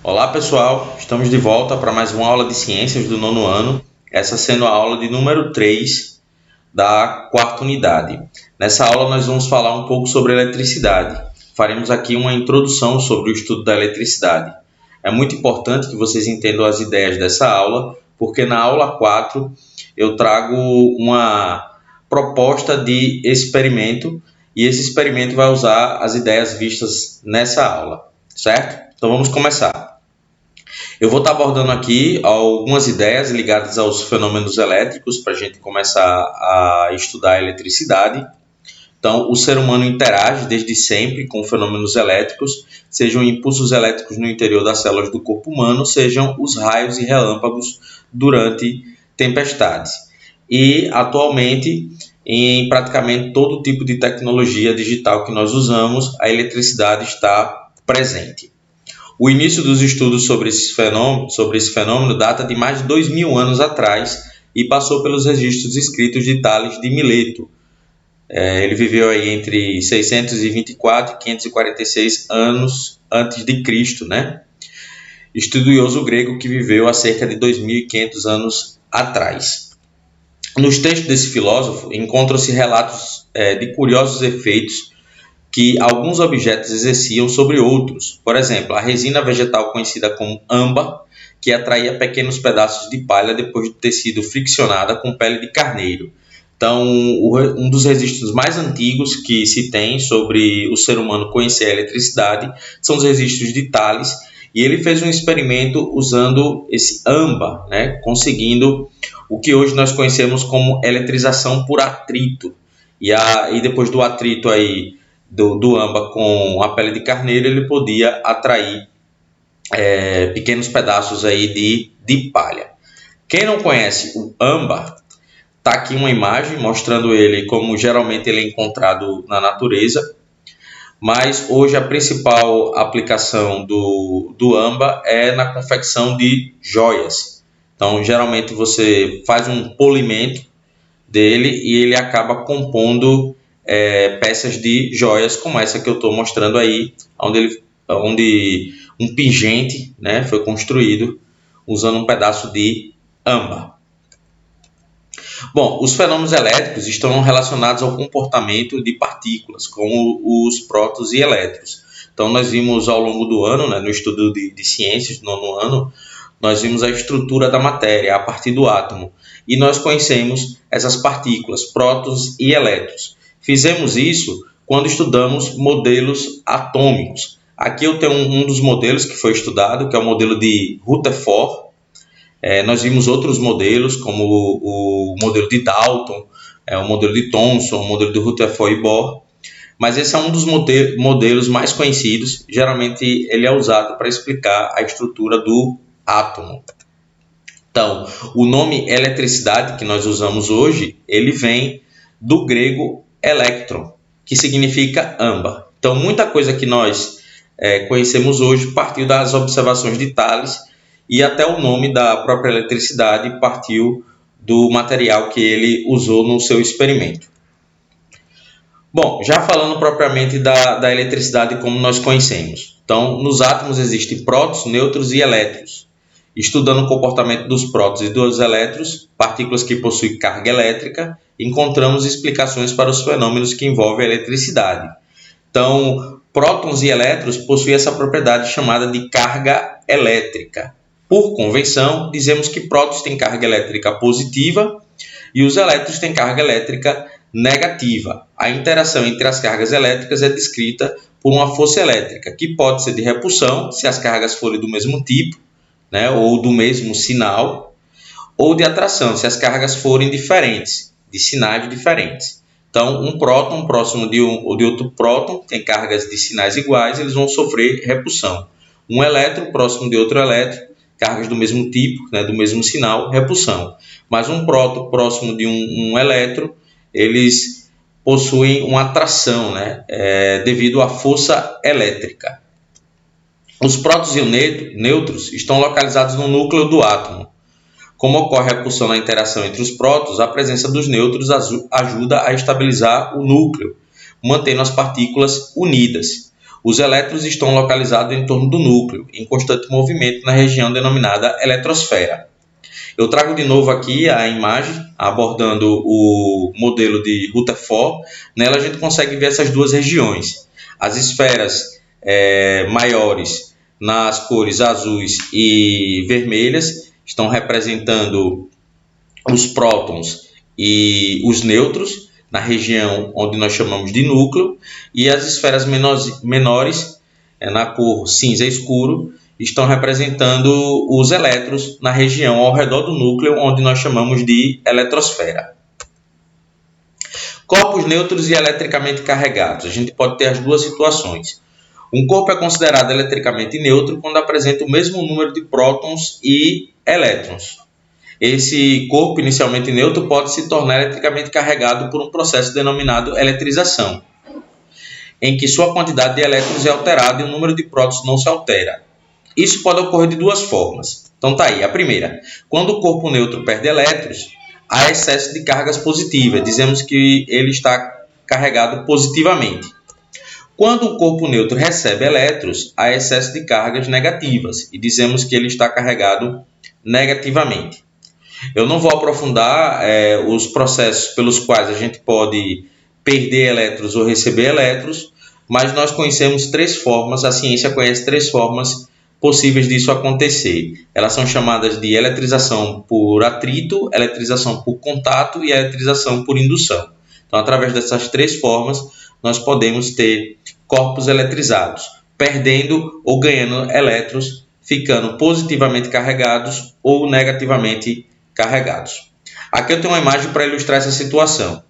Olá pessoal, estamos de volta para mais uma aula de ciências do nono ano, essa sendo a aula de número 3 da quarta unidade. Nessa aula nós vamos falar um pouco sobre eletricidade. Faremos aqui uma introdução sobre o estudo da eletricidade. É muito importante que vocês entendam as ideias dessa aula, porque na aula 4 eu trago uma proposta de experimento e esse experimento vai usar as ideias vistas nessa aula, certo? Então vamos começar. Eu vou estar abordando aqui algumas ideias ligadas aos fenômenos elétricos para a gente começar a estudar a eletricidade. Então, o ser humano interage desde sempre com fenômenos elétricos, sejam impulsos elétricos no interior das células do corpo humano, sejam os raios e relâmpagos durante tempestades. E, atualmente, em praticamente todo tipo de tecnologia digital que nós usamos, a eletricidade está presente. O início dos estudos sobre esse fenômeno data de mais de 2.000 anos atrás e passou pelos registros escritos de Tales de Mileto. Ele viveu aí entre 624 e 546 anos antes de Cristo, né? Estudioso grego que viveu há cerca de 2.500 anos atrás. Nos textos desse filósofo encontram-se relatos de curiosos efeitos que alguns objetos exerciam sobre outros. Por exemplo, a resina vegetal conhecida como âmbar, que atraía pequenos pedaços de palha depois de ter sido friccionada com pele de carneiro. Então, um dos registros mais antigos que se tem sobre o ser humano conhecer a eletricidade são os registros de Tales, e ele fez um experimento usando esse âmbar, né, conseguindo o que hoje nós conhecemos como eletrização por atrito. E depois do atrito aí do âmbar com a pele de carneiro, ele podia atrair pequenos pedaços aí de palha. Quem não conhece o âmbar, está aqui uma imagem mostrando ele como geralmente ele é encontrado na natureza, mas hoje a principal aplicação do âmbar é na confecção de joias. Então, geralmente você faz um polimento dele e ele acaba compondo peças de joias como essa que eu estou mostrando aí, onde um pingente, né, foi construído usando um pedaço de âmbar. Bom, os fenômenos elétricos estão relacionados ao comportamento de partículas, como os prótons e elétrons. Então, nós vimos ao longo do ano, né, no estudo de ciências do nono ano, nós vimos a estrutura da matéria a partir do átomo e nós conhecemos essas partículas, prótons e elétrons. Fizemos isso quando estudamos modelos atômicos. Aqui eu tenho um dos modelos que foi estudado, que é o modelo de Rutherford. Nós vimos outros modelos, como o modelo de Dalton, o modelo de Thomson, o modelo de Rutherford e Bohr. Mas esse é um dos modelos mais conhecidos. Geralmente ele é usado para explicar a estrutura do átomo. Então, o nome eletricidade que nós usamos hoje, ele vem do grego electron, que significa âmbar. Então, muita coisa que nós conhecemos hoje partiu das observações de Tales, e até o nome da própria eletricidade partiu do material que ele usou no seu experimento. Bom, já falando propriamente da eletricidade como nós conhecemos. Então, nos átomos existem prótons, nêutrons e elétrons. Estudando o comportamento dos prótons e dos elétrons, partículas que possuem carga elétrica, encontramos explicações para os fenômenos que envolvem a eletricidade. Então, prótons e elétrons possuem essa propriedade chamada de carga elétrica. Por convenção, dizemos que prótons têm carga elétrica positiva e os elétrons têm carga elétrica negativa. A interação entre as cargas elétricas é descrita por uma força elétrica, que pode ser de repulsão, se as cargas forem do mesmo tipo, né, ou do mesmo sinal, ou de atração, se as cargas forem diferentes, de sinais diferentes. Então, um próton próximo de um ou de outro próton tem cargas de sinais iguais, eles vão sofrer repulsão. Um elétron próximo de outro elétron, cargas do mesmo tipo, né, do mesmo sinal, repulsão. Mas um próton próximo de um elétron, eles possuem uma atração, né, devido à força elétrica. Os prótons e nêutrons estão localizados no núcleo do átomo. Como ocorre a pulsão na interação entre os prótons, a presença dos nêutrons ajuda a estabilizar o núcleo, mantendo as partículas unidas. Os elétrons estão localizados em torno do núcleo, em constante movimento na região denominada eletrosfera. Eu trago de novo aqui a imagem, abordando o modelo de Rutherford. Nela a gente consegue ver essas duas regiões. As esferas maiores, nas cores azuis e vermelhas, estão representando os prótons e os nêutrons, na região onde nós chamamos de núcleo, e as esferas menores, na cor cinza escuro, estão representando os elétrons na região ao redor do núcleo, onde nós chamamos de eletrosfera. Corpos neutros e eletricamente carregados. A gente pode ter as duas situações. Um corpo é considerado eletricamente neutro quando apresenta o mesmo número de prótons e elétrons. Esse corpo inicialmente neutro pode se tornar eletricamente carregado por um processo denominado eletrização, em que sua quantidade de elétrons é alterada e o número de prótons não se altera. Isso pode ocorrer de duas formas. Então tá aí, a primeira. Quando o corpo neutro perde elétrons, há excesso de cargas positivas. Dizemos que ele está carregado positivamente. Quando o corpo neutro recebe elétrons, há excesso de cargas negativas e dizemos que ele está carregado negativamente. Eu não vou aprofundar os processos pelos quais a gente pode perder elétrons ou receber elétrons, mas nós conhecemos três formas, a ciência conhece três formas possíveis disso acontecer. Elas são chamadas de eletrização por atrito, eletrização por contato e eletrização por indução. Então, através dessas três formas, nós podemos ter corpos eletrizados, perdendo ou ganhando elétrons, ficando positivamente carregados ou negativamente carregados. Aqui eu tenho uma imagem para ilustrar essa situação.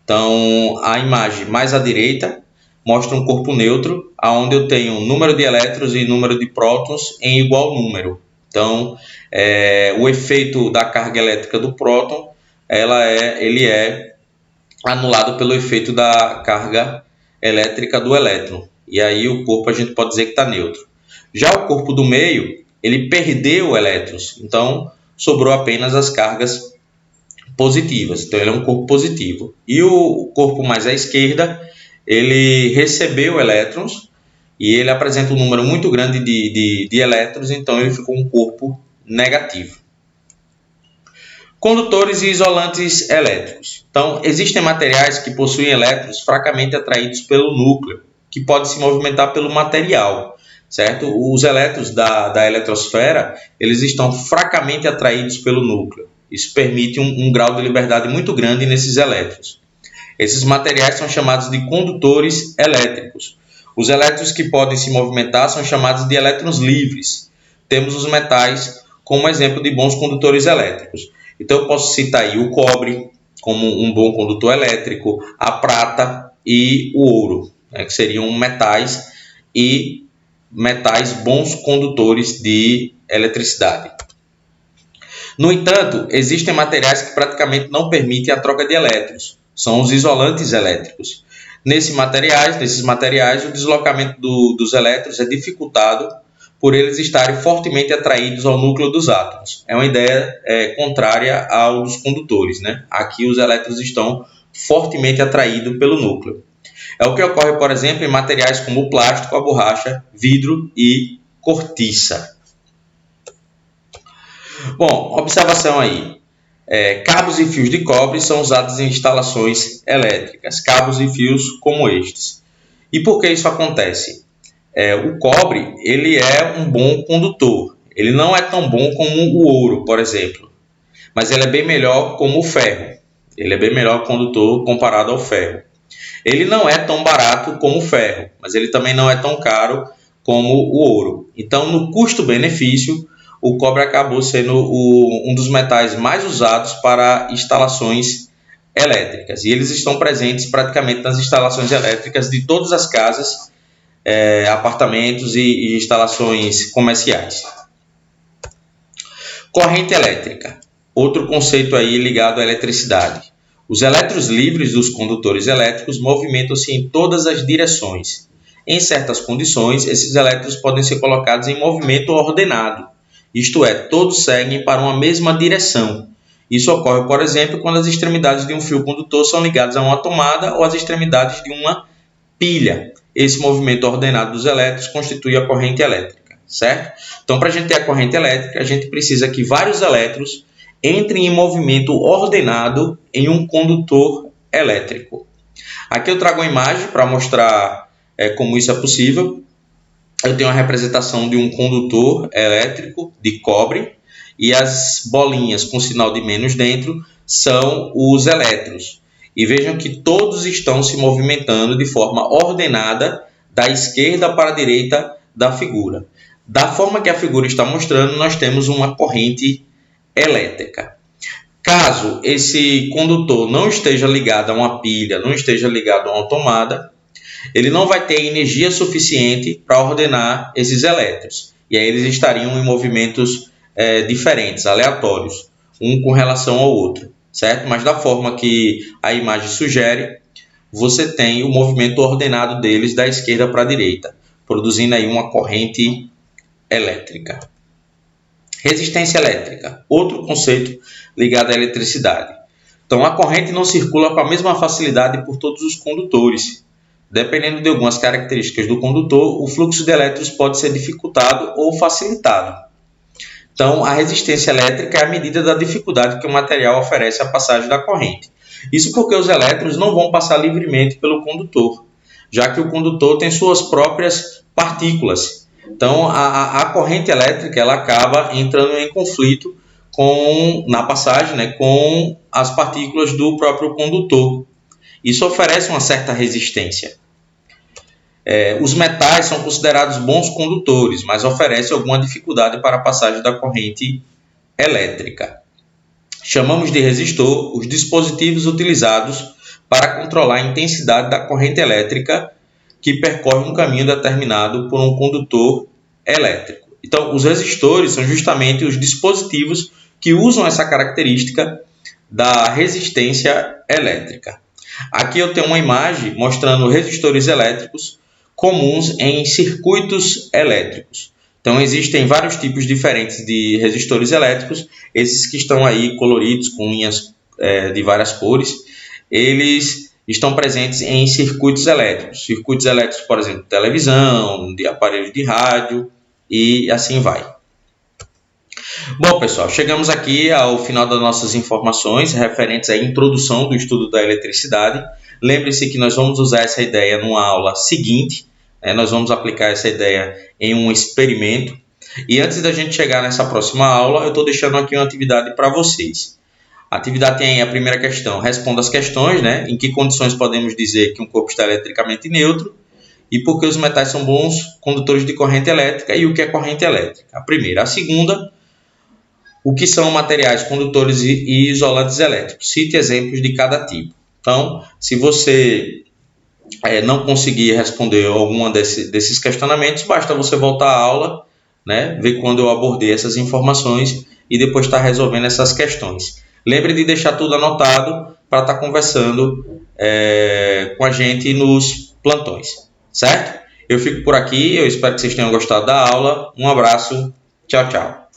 Então, a imagem mais à direita mostra um corpo neutro, onde eu tenho número de elétrons e número de prótons em igual número. Então, o efeito da carga elétrica do próton, ele é anulado pelo efeito da carga elétrica do elétron. E aí o corpo a gente pode dizer que está neutro. Já o corpo do meio, ele perdeu elétrons, então sobrou apenas as cargas positivas. Então ele é um corpo positivo. E o corpo mais à esquerda, ele recebeu elétrons e ele apresenta um número muito grande de elétrons, então ele ficou um corpo negativo. Condutores e isolantes elétricos. Então, existem materiais que possuem elétrons fracamente atraídos pelo núcleo, que pode se movimentar pelo material, certo? Os elétrons da eletrosfera, eles estão fracamente atraídos pelo núcleo. Isso permite um grau de liberdade muito grande nesses elétrons. Esses materiais são chamados de condutores elétricos. Os elétrons que podem se movimentar são chamados de elétrons livres. Temos os metais como exemplo de bons condutores elétricos. Então eu posso citar aí o cobre como um bom condutor elétrico, a prata e o ouro, que seriam metais bons condutores de eletricidade. No entanto, existem materiais que praticamente não permitem a troca de elétrons. São os isolantes elétricos. Nesses materiais, o deslocamento dos elétrons é dificultado por eles estarem fortemente atraídos ao núcleo dos átomos. É uma ideia contrária ao dos condutores, né? Aqui os elétrons estão fortemente atraídos pelo núcleo. É o que ocorre, por exemplo, em materiais como o plástico, a borracha, vidro e cortiça. Bom, observação aí. Cabos e fios de cobre são usados em instalações elétricas. Cabos e fios como estes. E por que isso acontece? O cobre, ele é um bom condutor. Ele não é tão bom como o ouro, por exemplo. Mas ele é bem melhor como o ferro. Ele é bem melhor condutor comparado ao ferro. Ele não é tão barato como o ferro, mas ele também não é tão caro como o ouro. Então, no custo-benefício, o cobre acabou sendo um dos metais mais usados para instalações elétricas. E eles estão presentes praticamente nas instalações elétricas de todas as casas, apartamentos e instalações comerciais. Corrente elétrica. Outro conceito aí ligado à eletricidade. Os elétrons livres dos condutores elétricos movimentam-se em todas as direções. Em certas condições, esses elétrons podem ser colocados em movimento ordenado. isto é, todos seguem para uma mesma direção. Isso ocorre, por exemplo, quando as extremidades de um fio condutor são ligadas a uma tomada ou as extremidades de uma pilha. Esse movimento ordenado dos elétrons constitui a corrente elétrica, certo? Então, para a gente ter a corrente elétrica, a gente precisa que vários elétrons entrem em movimento ordenado em um condutor elétrico. Aqui eu trago uma imagem para mostrar como isso é possível. Eu tenho uma representação de um condutor elétrico de cobre e as bolinhas com sinal de menos dentro são os elétrons. E vejam que todos estão se movimentando de forma ordenada da esquerda para a direita da figura. Da forma que a figura está mostrando, nós temos uma corrente elétrica. Caso esse condutor não esteja ligado a uma pilha, não esteja ligado a uma tomada, ele não vai ter energia suficiente para ordenar esses elétrons. E aí eles estariam em movimentos diferentes, aleatórios, um com relação ao outro, certo? Mas da forma que a imagem sugere, você tem o movimento ordenado deles da esquerda para a direita, produzindo aí uma corrente elétrica. Resistência elétrica, outro conceito ligado à eletricidade. Então, a corrente não circula com a mesma facilidade por todos os condutores. Dependendo de algumas características do condutor, o fluxo de elétrons pode ser dificultado ou facilitado. Então, a resistência elétrica é a medida da dificuldade que o material oferece à passagem da corrente. Isso porque os elétrons não vão passar livremente pelo condutor, já que o condutor tem suas próprias partículas. Então, a corrente elétrica ela acaba entrando em conflito na passagem, com as partículas do próprio condutor. Isso oferece uma certa resistência. Os metais são considerados bons condutores, mas oferecem alguma dificuldade para a passagem da corrente elétrica. Chamamos de resistor os dispositivos utilizados para controlar a intensidade da corrente elétrica que percorre um caminho determinado por um condutor elétrico. Então, os resistores são justamente os dispositivos que usam essa característica da resistência elétrica. Aqui eu tenho uma imagem mostrando resistores elétricos comuns em circuitos elétricos. Então, existem vários tipos diferentes de resistores elétricos. Esses que estão aí coloridos com linhas de várias cores, eles estão presentes em circuitos elétricos. Circuitos elétricos, por exemplo, de televisão, de aparelhos de rádio e assim vai. Bom, pessoal, chegamos aqui ao final das nossas informações referentes à introdução do estudo da eletricidade. Lembre-se que nós vamos usar essa ideia numa aula seguinte, nós vamos aplicar essa ideia em um experimento. E antes da gente chegar nessa próxima aula, eu estou deixando aqui uma atividade para vocês. A atividade tem a primeira questão, responda as questões, em que condições podemos dizer que um corpo está eletricamente neutro e por que os metais são bons condutores de corrente elétrica e o que é corrente elétrica. A primeira. A segunda, o que são materiais condutores e isolantes elétricos. Cite exemplos de cada tipo. Então, se você não conseguir responder alguma desses questionamentos, basta você voltar à aula, ver quando eu abordei essas informações e depois estar resolvendo essas questões. Lembre de deixar tudo anotado para estar conversando com a gente nos plantões, certo? Eu fico por aqui, eu espero que vocês tenham gostado da aula. Um abraço, tchau, tchau.